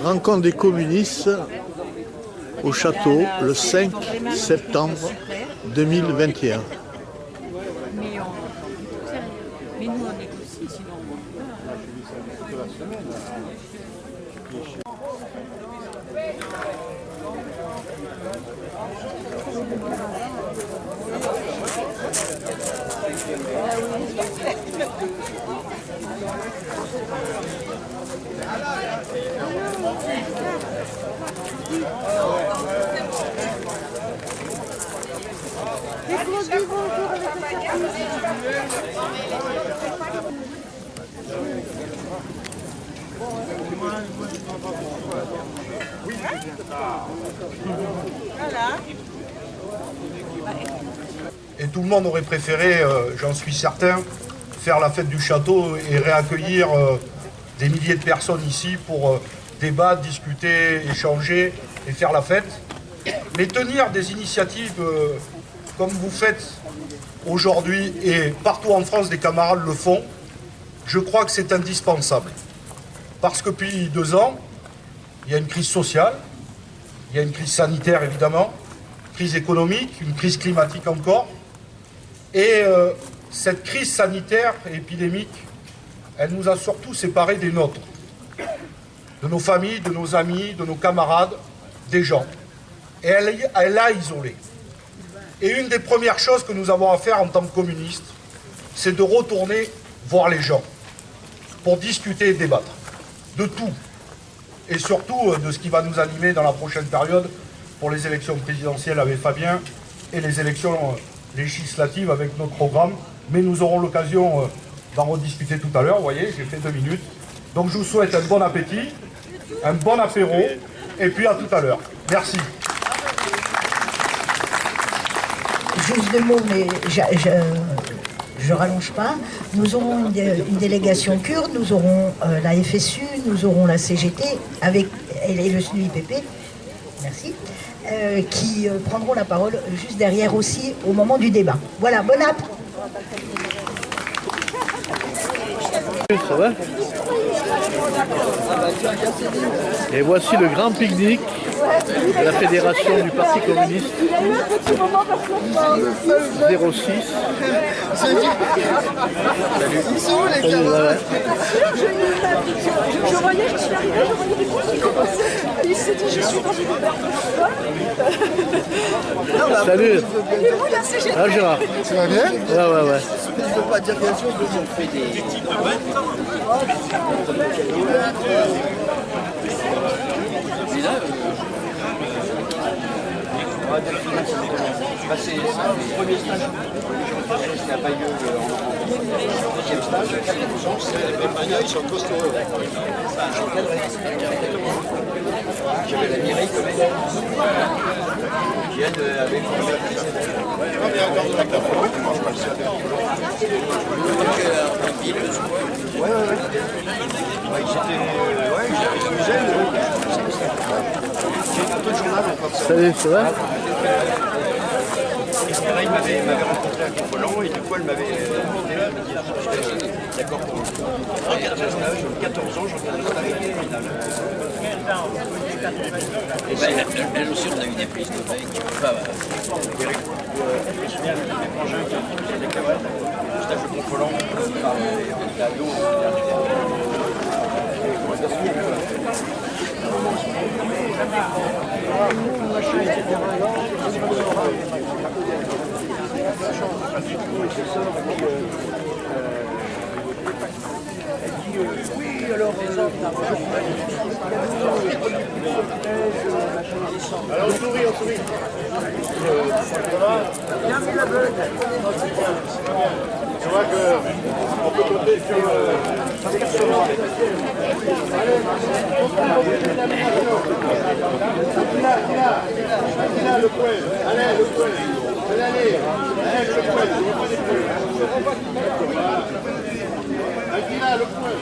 Rencontre des communistes au château le 5 septembre 2021. Mais nous on négocie, sinon Et tout le monde aurait préféré, j'en suis certain, faire la fête du château et réaccueillir des milliers de personnes ici pour débattre, discuter, échanger et faire la fête. Mais tenir des initiatives comme vous faites aujourd'hui et partout en France, des camarades le font, je crois que c'est indispensable. Parce que depuis 2 ans, il y a une crise sociale, il y a une crise sanitaire évidemment, crise économique, une crise climatique encore. Et cette crise sanitaire et épidémique, elle nous a surtout séparés des nôtres, de nos familles, de nos amis, de nos camarades, des gens. Et elle a isolé. Et une des premières choses que nous avons à faire en tant que communistes, c'est de retourner voir les gens, pour discuter et débattre de tout. Et surtout de ce qui va nous animer dans la prochaine période pour les élections présidentielles avec Fabien et les élections législatives avec notre programme. Mais nous aurons l'occasion d'en rediscuter tout à l'heure. Vous voyez, j'ai fait 2 minutes. Donc je vous souhaite un bon appétit, un bon apéro, et puis à tout à l'heure. Merci. Juste 2 mots, mais je rallonge pas. Nous aurons une délégation kurde, nous aurons la FSU, nous aurons la CGT et le SNUIPP, merci, qui prendront la parole juste derrière aussi au moment du débat. Voilà, bon app. Ça va ? Et voici le grand pique-nique de la Fédération du Parti communiste 06. Salut. Ils sont où les camarades? Je voyais, je suis arrivée, je voyais des gens qui commençaient. Il s'est dit, je suis dans une auberge. Salut. Et vous, la CGT? Ah, Gérard. Ça va bien? Ouais. Je ne peux pas dire quelque chose, mais on fait des... C'est le premier stage qui n'a pas eu en deuxième stage. Ils sont costauds. J'avais la Mireille quand même. Qui vient avec Il y a encore de la café, moi je pense que j'avais la muselle. J'ai un peu de journal encore. Salut, ça va ? il m'avait rencontré à Confolent et du coup elle m'avait demandé de me dire d'accord pour un stage, 14 ans, j'en viens de l'arrêter. Et ben, elle aussi, on a eu des prises de taille. Eric, je viens avec mes frangins qui faisaient des cabarettes, le stage de Confolent, il a l'eau. Oui, alors les autres, Alors on sourit. bien mis la beugle. Tu vois qu'on peut compter sur... Allez, le poil. Allez, le poil. Allez, le poil. Allez, le poil.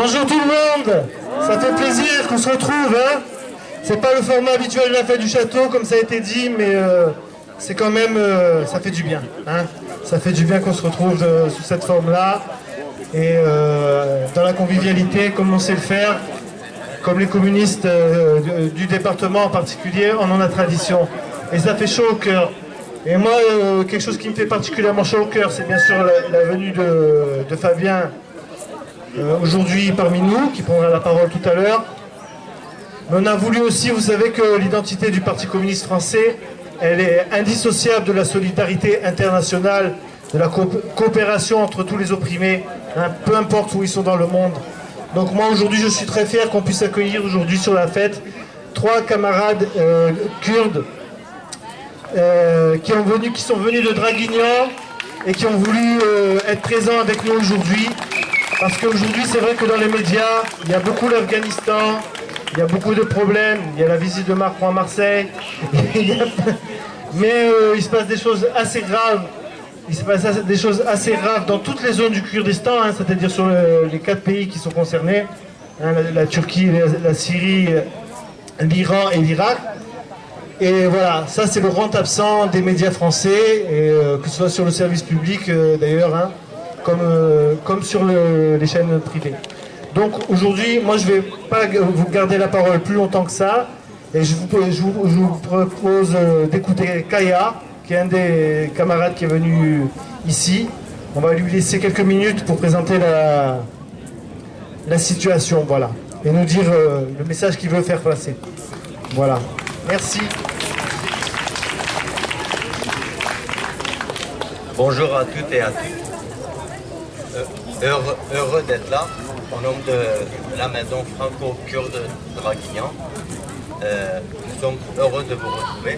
Bonjour tout le monde. Ça fait plaisir qu'on se retrouve. Hein. C'est pas le format habituel de la fête du château, comme ça a été dit, mais c'est quand même, ça fait du bien. Hein. Ça fait du bien qu'on se retrouve sous cette forme-là et dans la convivialité, comme on sait le faire, comme les communistes du département en particulier, on en a tradition. Et ça fait chaud au cœur. Et moi, quelque chose qui me fait particulièrement chaud au cœur, c'est bien sûr la venue de Fabien aujourd'hui parmi nous, qui prendra la parole tout à l'heure. Mais on a voulu aussi, vous savez que l'identité du Parti communiste français, elle est indissociable de la solidarité internationale, de la coopération entre tous les opprimés, hein, peu importe où ils sont dans le monde. Donc moi aujourd'hui, je suis très fier qu'on puisse accueillir aujourd'hui sur la fête 3 camarades kurdes qui sont venus de Draguignan et qui ont voulu être présents avec nous aujourd'hui. Parce qu'aujourd'hui, c'est vrai que dans les médias, il y a beaucoup l'Afghanistan, il y a beaucoup de problèmes, il y a la visite de Macron à Marseille, mais il se passe des choses assez graves. Il se passe des choses assez graves dans toutes les zones du Kurdistan, hein, c'est-à-dire sur les 4 pays qui sont concernés, hein, la Turquie, la Syrie, l'Iran et l'Irak. Et voilà, ça c'est le grand absent des médias français, et, que ce soit sur le service public d'ailleurs, hein, comme sur les chaînes privées. Donc aujourd'hui, moi je ne vais pas vous garder la parole plus longtemps que ça, et je vous propose d'écouter Kaya, qui est un des camarades qui est venu ici. On va lui laisser quelques minutes pour présenter la situation, voilà, et nous dire le message qu'il veut faire passer. Voilà, merci. Bonjour à toutes et à tous. Heureux d'être là, au nom de la maison franco-kurde de Draguignan. Nous sommes heureux de vous retrouver.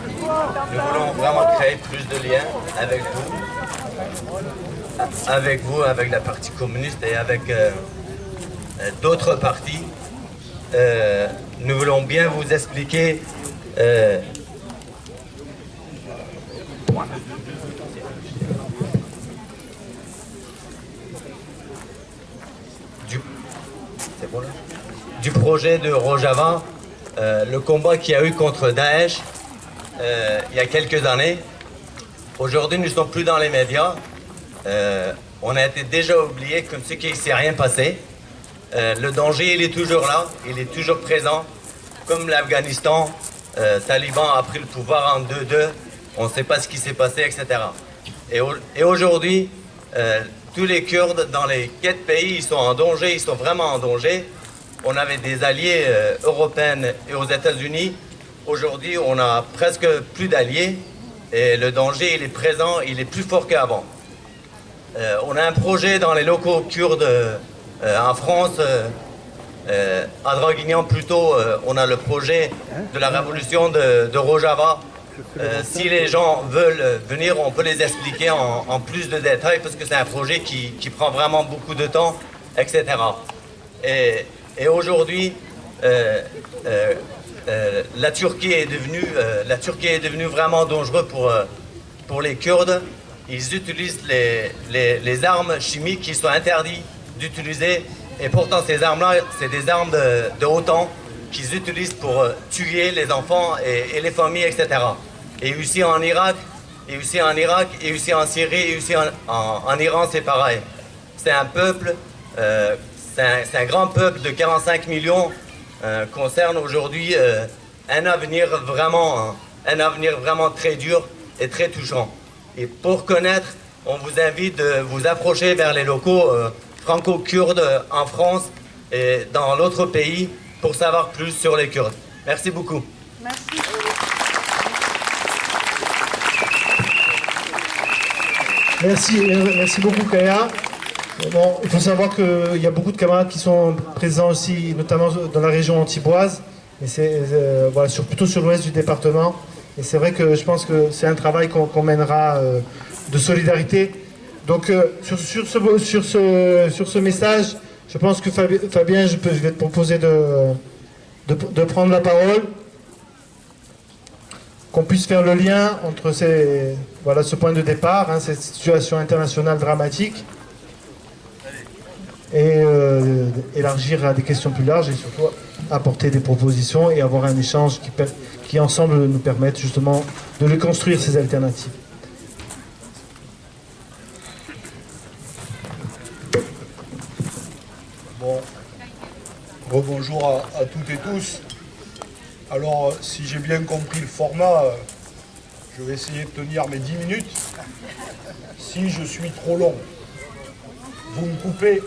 Nous voulons vraiment créer plus de liens avec vous, avec la partie communiste et avec d'autres partis. Nous voulons bien vous expliquer du projet de Rojava, le combat qu'il y a eu contre Daesh il y a quelques années. Aujourd'hui, nous ne sommes plus dans les médias. On a été déjà oubliés comme ce qui ne s'est rien passé. Le danger, il est toujours là, il est toujours présent. Comme l'Afghanistan, Taliban a pris le pouvoir en 2-2, on ne sait pas ce qui s'est passé, etc. Et aujourd'hui, tous les Kurdes dans les 4 pays, ils sont en danger, ils sont vraiment en danger. On avait des alliés européens et aux États-Unis. Aujourd'hui, on a presque plus d'alliés et le danger, il est présent, il est plus fort qu'avant. On a un projet dans les locaux kurdes en France, à Draguignan plutôt, on a le projet de la révolution de Rojava. Si les gens veulent venir, on peut les expliquer en plus de détails parce que c'est un projet qui prend vraiment beaucoup de temps, etc. Et aujourd'hui, la Turquie est devenue vraiment dangereuse pour les Kurdes. Ils utilisent les armes chimiques qui sont interdites d'utiliser. Et pourtant, ces armes-là, c'est des armes de OTAN qu'ils utilisent pour tuer les enfants et les familles, etc. Et aussi en Irak, et aussi en Irak, et aussi en Syrie, et aussi en Iran, c'est pareil. C'est un peuple, c'est un grand peuple de 45 millions, concerne aujourd'hui un avenir vraiment très dur et très touchant. Et pour connaître, on vous invite de vous approcher vers les locaux franco-kurdes en France et dans l'autre pays pour savoir plus sur les Kurdes. Merci beaucoup. Merci. Merci beaucoup Kaya. Bon, il faut savoir qu'il y a beaucoup de camarades qui sont présents aussi, notamment dans la région antiboise, et c'est voilà, plutôt sur l'ouest du département. Et c'est vrai que je pense que c'est un travail qu'on mènera de solidarité. Donc sur ce message, je pense que Fabien, je vais te proposer de prendre la parole, qu'on puisse faire le lien entre ce point de départ, hein, cette situation internationale dramatique, et élargir à des questions plus larges et surtout apporter des propositions et avoir un échange qui ensemble nous permettent justement de les construire, ces alternatives. Bon, rebonjour à toutes et tous. Alors, si j'ai bien compris le format, je vais essayer de tenir mes 10 minutes. Si je suis trop long, vous me coupez.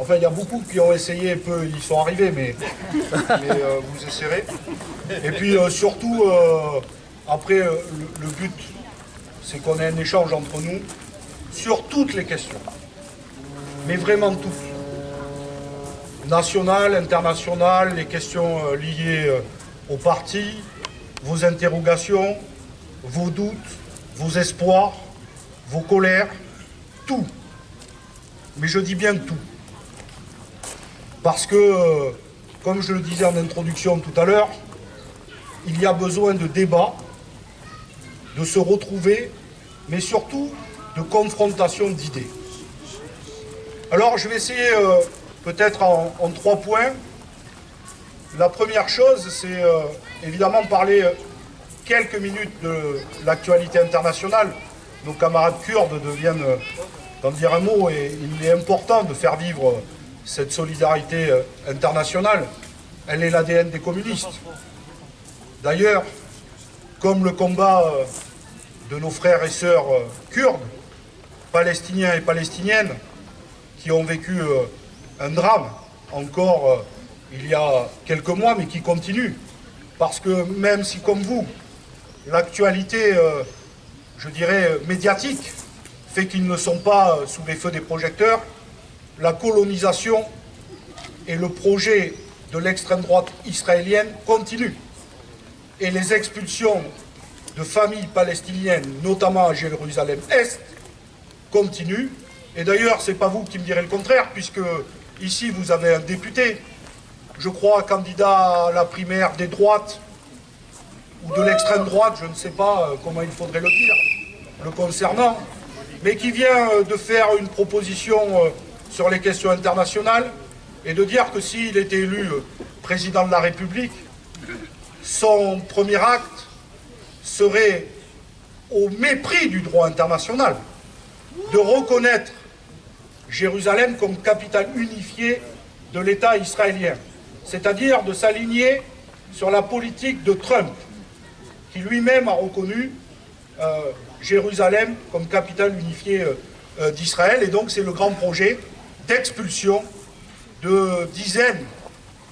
Enfin, il y a beaucoup qui ont essayé, peu y sont arrivés, mais vous essaierez. Et puis surtout, après, le but, c'est qu'on ait un échange entre nous sur toutes les questions. Mais vraiment toutes. Nationales, internationales, les questions liées au parti, vos interrogations, vos doutes, vos espoirs, vos colères, tout. Mais je dis bien tout. Parce que, comme je le disais en introduction tout à l'heure, il y a besoin de débat, de se retrouver, mais surtout de confrontation d'idées. Alors je vais essayer peut-être en 3 points. La première chose, c'est évidemment parler quelques minutes de l'actualité internationale. Nos camarades kurdes viennent d'en dire un mot et il est important de faire vivre cette solidarité internationale. Elle est l'ADN des communistes. D'ailleurs, comme le combat de nos frères et sœurs kurdes, palestiniens et palestiniennes, qui ont vécu un drame encore il y a quelques mois, mais qui continue. Parce que même si, comme vous, l'actualité, je dirais, médiatique, fait qu'ils ne sont pas sous les feux des projecteurs, la colonisation et le projet de l'extrême droite israélienne continuent. Et les expulsions de familles palestiniennes, notamment à Jérusalem-Est, continuent. Et d'ailleurs, ce n'est pas vous qui me direz le contraire, puisque ici vous avez un député, je crois candidat à la primaire des droites, ou de l'extrême droite, je ne sais pas comment il faudrait le dire, le concernant, mais qui vient de faire une proposition sur les questions internationales et de dire que s'il était élu président de la République, son premier acte serait, au mépris du droit international, de reconnaître Jérusalem comme capitale unifiée de l'État israélien, c'est-à-dire de s'aligner sur la politique de Trump, qui lui-même a reconnu Jérusalem comme capitale unifiée d'Israël. Et donc c'est le grand projet d'expulsion de dizaines,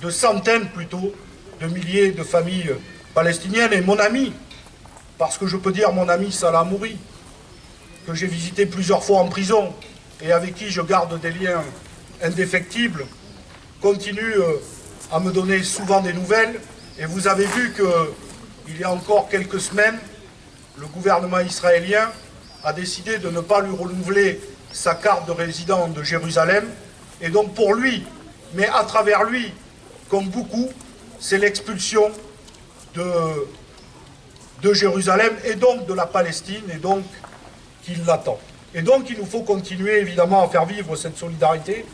de centaines plutôt, de milliers de familles palestiniennes. Et mon ami, parce que je peux dire mon ami Salah Hamouri, que j'ai visité plusieurs fois en prison et avec qui je garde des liens indéfectibles, continue à me donner souvent des nouvelles. Et vous avez vu qu'il y a encore quelques semaines, le gouvernement israélien a décidé de ne pas lui renouveler sa carte de résident de Jérusalem. Et donc pour lui, mais à travers lui, comme beaucoup, c'est l'expulsion de Jérusalem et donc de la Palestine, et donc qu'il l'attend. Et donc il nous faut continuer évidemment à faire vivre cette solidarité,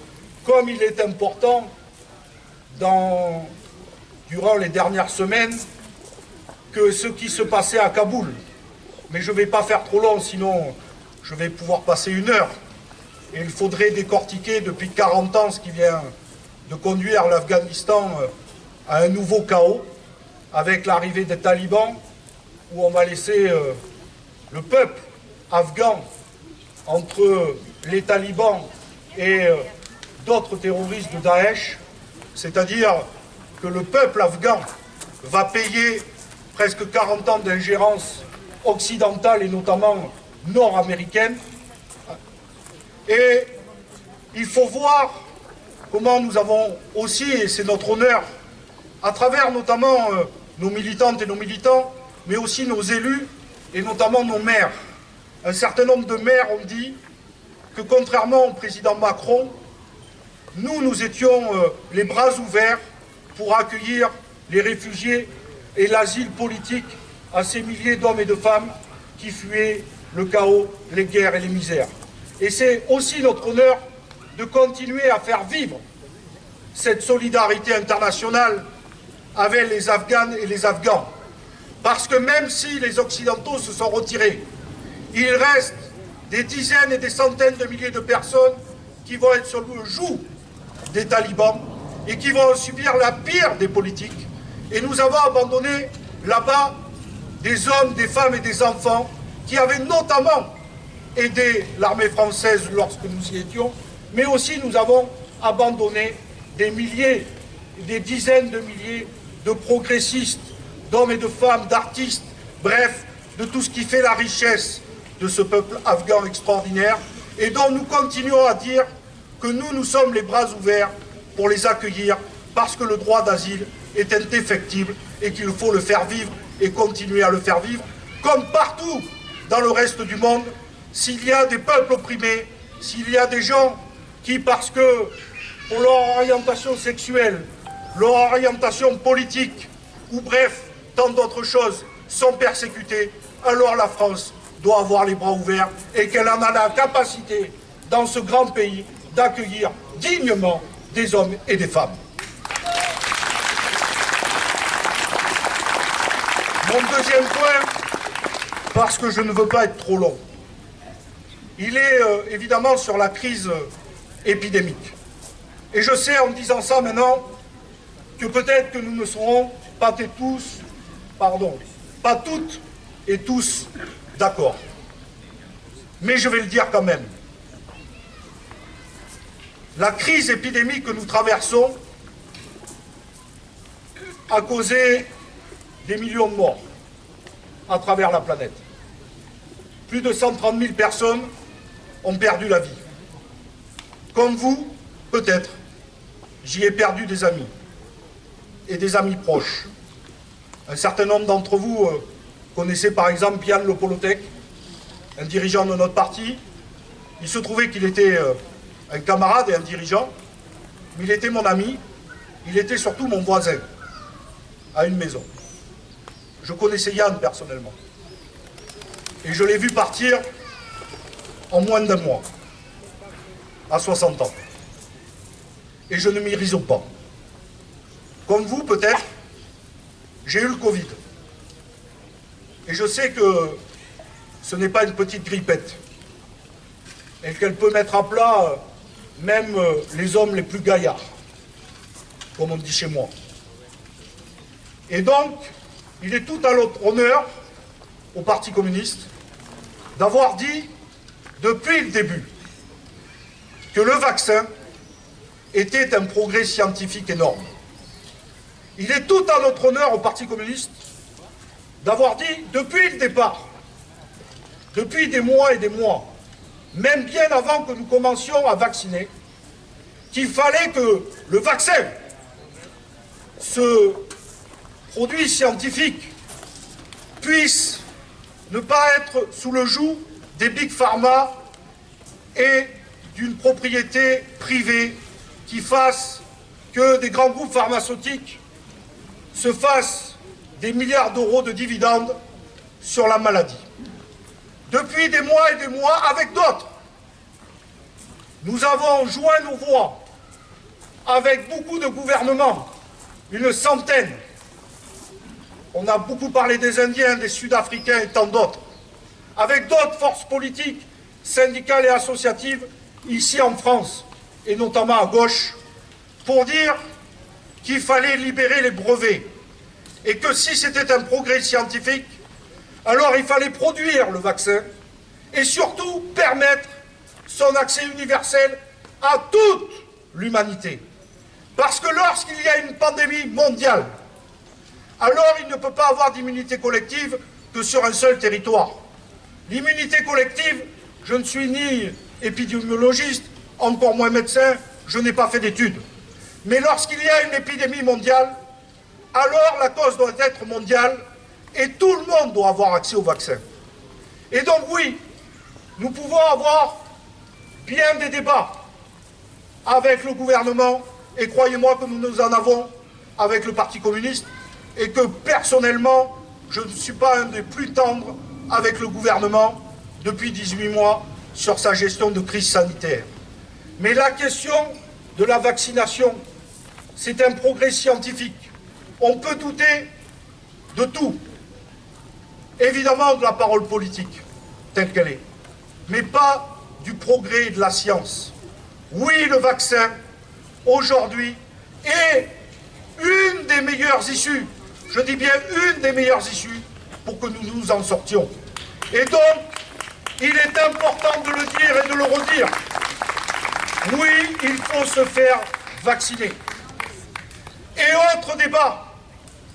comme il est important durant les dernières semaines que ce qui se passait à Kaboul. Mais je ne vais pas faire trop long, sinon je vais pouvoir passer 1 heure. Et il faudrait décortiquer depuis 40 ans ce qui vient de conduire l'Afghanistan à un nouveau chaos, avec l'arrivée des talibans, où on va laisser le peuple afghan entre les talibans et d'autres terroristes de Daesh, c'est-à-dire que le peuple afghan va payer presque 40 ans d'ingérence occidentale et notamment nord-américaine. Et il faut voir comment nous avons aussi, et c'est notre honneur, à travers notamment nos militantes et nos militants, mais aussi nos élus et notamment nos maires. Un certain nombre de maires ont dit que contrairement au président Macron, nous étions les bras ouverts pour accueillir les réfugiés et l'asile politique à ces milliers d'hommes et de femmes qui fuyaient le chaos, les guerres et les misères. Et c'est aussi notre honneur de continuer à faire vivre cette solidarité internationale avec les Afghanes et les Afghans. Parce que même si les Occidentaux se sont retirés, il reste des dizaines et des centaines de milliers de personnes qui vont être sur le joug des talibans et qui vont subir la pire des politiques. Et nous avons abandonné là-bas des hommes, des femmes et des enfants qui avaient notamment aidé l'armée française lorsque nous y étions, mais aussi nous avons abandonné des milliers, des dizaines de milliers de progressistes, d'hommes et de femmes, d'artistes, bref, de tout ce qui fait la richesse de ce peuple afghan extraordinaire, et dont nous continuons à dire que nous sommes les bras ouverts pour les accueillir, parce que le droit d'asile est indéfectible et qu'il faut le faire vivre et continuer à le faire vivre, comme partout dans le reste du monde. S'il y a des peuples opprimés, s'il y a des gens qui, parce que pour leur orientation sexuelle, leur orientation politique, ou bref, tant d'autres choses, sont persécutés, alors la France doit avoir les bras ouverts et qu'elle en a la capacité, dans ce grand pays, d'accueillir dignement des hommes et des femmes. Mon deuxième point, parce que je ne veux pas être trop long, il est évidemment sur la crise épidémique. Et je sais en disant ça maintenant que peut-être que nous ne serons pas toutes et tous d'accord. Mais je vais le dire quand même. La crise épidémique que nous traversons a causé des millions de morts à travers la planète. Plus de 130 000 personnes ont perdu la vie. Comme vous, peut-être, j'y ai perdu des amis, et des amis proches. Un certain nombre d'entre vous connaissaient par exemple Jan Lopolotek, un dirigeant de notre parti. Il se trouvait qu'il était un camarade et un dirigeant, mais il était mon ami, il était surtout mon voisin, à une maison. Je connaissais Yann personnellement. Et je l'ai vu partir en moins d'un mois, à 60 ans. Et je ne m'y risons pas. Comme vous, peut-être, j'ai eu le Covid. Et je sais que ce n'est pas une petite grippette. Et qu'elle peut mettre à plat même les hommes les plus gaillards, comme on dit chez moi. Et donc, il est tout à notre honneur, au Parti communiste, d'avoir dit, depuis le début, que le vaccin était un progrès scientifique énorme. Il est tout à notre honneur au Parti communiste d'avoir dit, depuis le départ, depuis des mois et des mois, même bien avant que nous commencions à vacciner, qu'il fallait que le vaccin, ce produit scientifique, puisse ne pas être sous le joug des big pharma et d'une propriété privée qui fasse que des grands groupes pharmaceutiques se fassent des milliards d'euros de dividendes sur la maladie. Depuis des mois et des mois, avec d'autres, nous avons joint nos voix avec beaucoup de gouvernements, une centaine. On a beaucoup parlé des Indiens, des Sud-Africains et tant d'autres, avec d'autres forces politiques, syndicales et associatives, ici en France, et notamment à gauche, pour dire qu'il fallait libérer les brevets, et que si c'était un progrès scientifique, alors il fallait produire le vaccin, et surtout permettre son accès universel à toute l'humanité. Parce que lorsqu'il y a une pandémie mondiale, alors il ne peut pas avoir d'immunité collective que sur un seul territoire. L'immunité collective, je ne suis ni épidémiologiste, encore moins médecin, je n'ai pas fait d'études. Mais lorsqu'il y a une épidémie mondiale, alors la cause doit être mondiale et tout le monde doit avoir accès au vaccin. Et donc oui, nous pouvons avoir bien des débats avec le gouvernement, et croyez-moi que nous en avons avec le Parti communiste, et que personnellement, je ne suis pas un des plus tendres avec le gouvernement depuis 18 mois sur sa gestion de crise sanitaire. Mais la question de la vaccination, c'est un progrès scientifique. On peut douter de tout. Évidemment de la parole politique, telle qu'elle est, mais pas du progrès de la science. Oui, le vaccin, aujourd'hui, est une des meilleures issues, je dis bien une des meilleures issues, pour que nous nous en sortions. Et donc, il est important de le dire et de le redire. Oui, il faut se faire vacciner. Et autre débat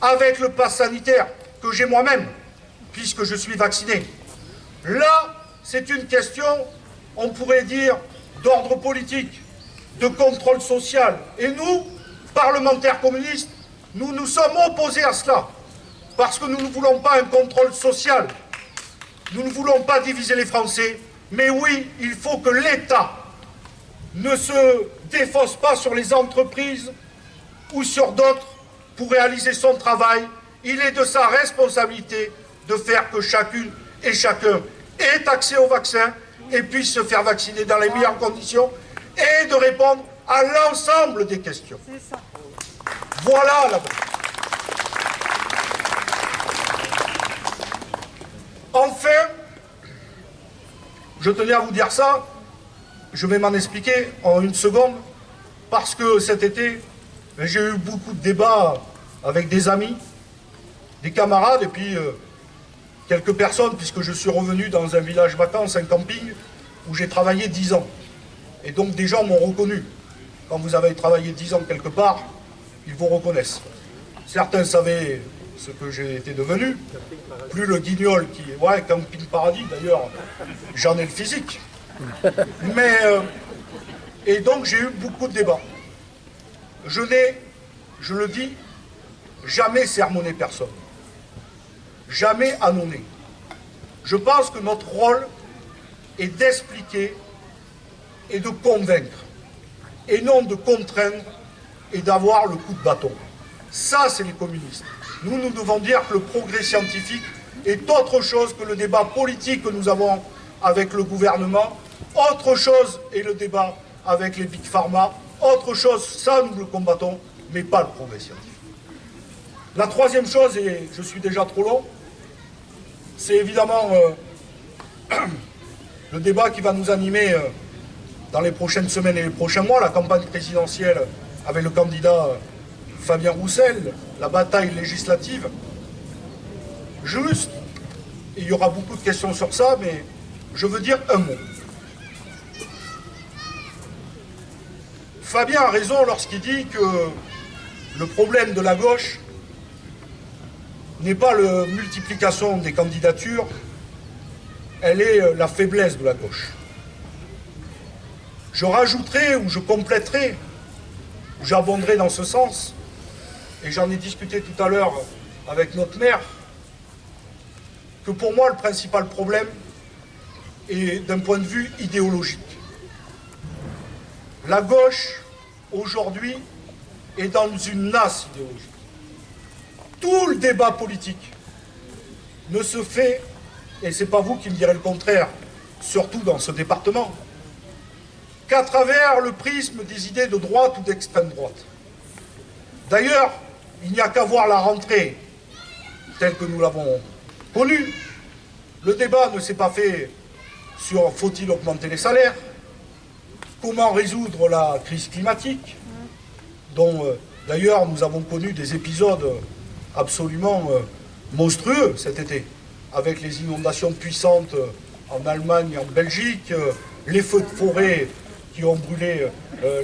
avec le pass sanitaire que j'ai moi-même, puisque je suis vacciné. Là, c'est une question, on pourrait dire, d'ordre politique, de contrôle social. Et nous, parlementaires communistes, nous nous sommes opposés à cela, parce que nous ne voulons pas un contrôle social. Nous ne voulons pas diviser les Français, mais oui, il faut que l'État ne se défausse pas sur les entreprises ou sur d'autres pour réaliser son travail. Il est de sa responsabilité de faire que chacune et chacun ait accès au vaccin et puisse se faire vacciner dans les meilleures conditions et de répondre à l'ensemble des questions. Voilà la bonne. Enfin, je tenais à vous dire ça, je vais m'en expliquer en une seconde, parce que cet été, j'ai eu beaucoup de débats avec des amis, des camarades, et puis quelques personnes, puisque je suis revenu dans un village vacances, un camping, où j'ai travaillé 10 ans. Et donc des gens m'ont reconnu. Quand vous avez travaillé 10 ans quelque part, ils vous reconnaissent. Certains savaient ce que j'ai été devenu, plus le guignol qui... Ouais, camping paradis, d'ailleurs, j'en ai le physique. Mais... et donc j'ai eu beaucoup de débats. Je n'ai, je le dis, jamais sermonné personne. Jamais annonné. Je pense que notre rôle est d'expliquer et de convaincre, et non de contraindre et d'avoir le coup de bâton. Ça, c'est les communistes. Nous, nous devons dire que le progrès scientifique est autre chose que le débat politique que nous avons avec le gouvernement. Autre chose est le débat avec les big pharma. Autre chose, ça, nous le combattons, mais pas le progrès scientifique. La troisième chose, et je suis déjà trop long, c'est évidemment le débat qui va nous animer dans les prochaines semaines et les prochains mois, la campagne présidentielle avec le candidat Fabien Roussel, la bataille législative. Juste, et il y aura beaucoup de questions sur ça, mais je veux dire un mot. Fabien a raison lorsqu'il dit que le problème de la gauche n'est pas la multiplication des candidatures, elle est la faiblesse de la gauche. Je rajouterai ou je compléterai, j'abonderai dans ce sens, et j'en ai discuté tout à l'heure avec notre maire, que pour moi le principal problème est d'un point de vue idéologique. La gauche, aujourd'hui, est dans une nasse idéologique. Tout le débat politique ne se fait, et ce n'est pas vous qui me direz le contraire, surtout dans ce département, qu'à travers le prisme des idées de droite ou d'extrême droite. D'ailleurs, il n'y a qu'à voir la rentrée telle que nous l'avons connue. Le débat ne s'est pas fait sur faut-il augmenter les salaires, comment résoudre la crise climatique, dont d'ailleurs nous avons connu des épisodes absolument monstrueux cet été, avec les inondations puissantes en Allemagne et en Belgique, les feux de forêt qui ont brûlé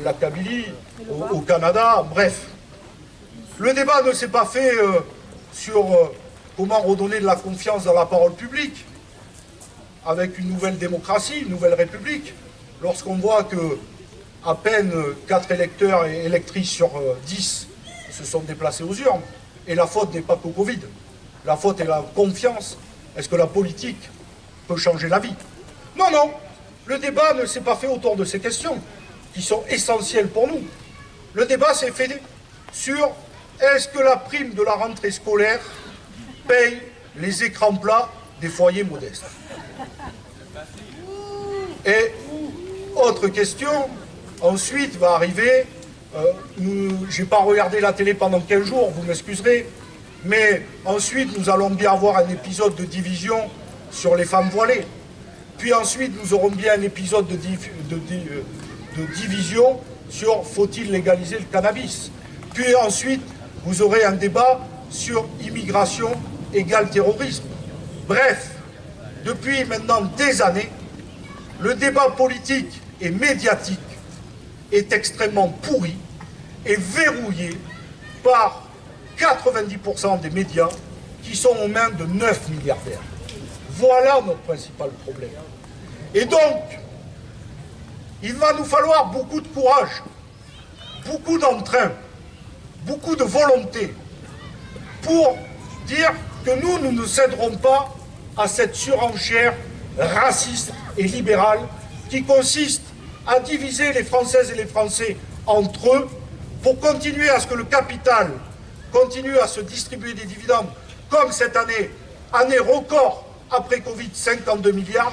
la Kabylie, au Canada, bref. Le débat ne s'est pas fait sur comment redonner de la confiance dans la parole publique, avec une nouvelle démocratie, une nouvelle république, lorsqu'on voit que à peine 4 électeurs et électrices sur 10 se sont déplacés aux urnes. Et la faute n'est pas qu'au Covid. La faute est la confiance. Est-ce que la politique peut changer la vie? Non, non. Le débat ne s'est pas fait autour de ces questions, qui sont essentielles pour nous. Le débat s'est fait sur est-ce que la prime de la rentrée scolaire paye les écrans plats des foyers modestes? Et autre question, Ensuite va arriver, j'ai pas regardé la télé pendant 15 jours, vous m'excuserez, mais ensuite nous allons bien avoir un épisode de division sur les femmes voilées. Puis ensuite nous aurons bien un épisode de division sur faut-il légaliser le cannabis. Puis ensuite vous aurez un débat sur immigration égale terrorisme. Bref, depuis maintenant des années, le débat politique et médiatique est extrêmement pourri et verrouillé par 90% des médias qui sont aux mains de 9 milliardaires. Voilà notre principal problème. Et donc, il va nous falloir beaucoup de courage, beaucoup d'entrain, beaucoup de volonté pour dire que nous ne céderons pas à cette surenchère raciste et libérale qui consiste à diviser les Françaises et les Français entre eux pour continuer à ce que le capital continue à se distribuer des dividendes comme cette année, année record après Covid, 52 milliards.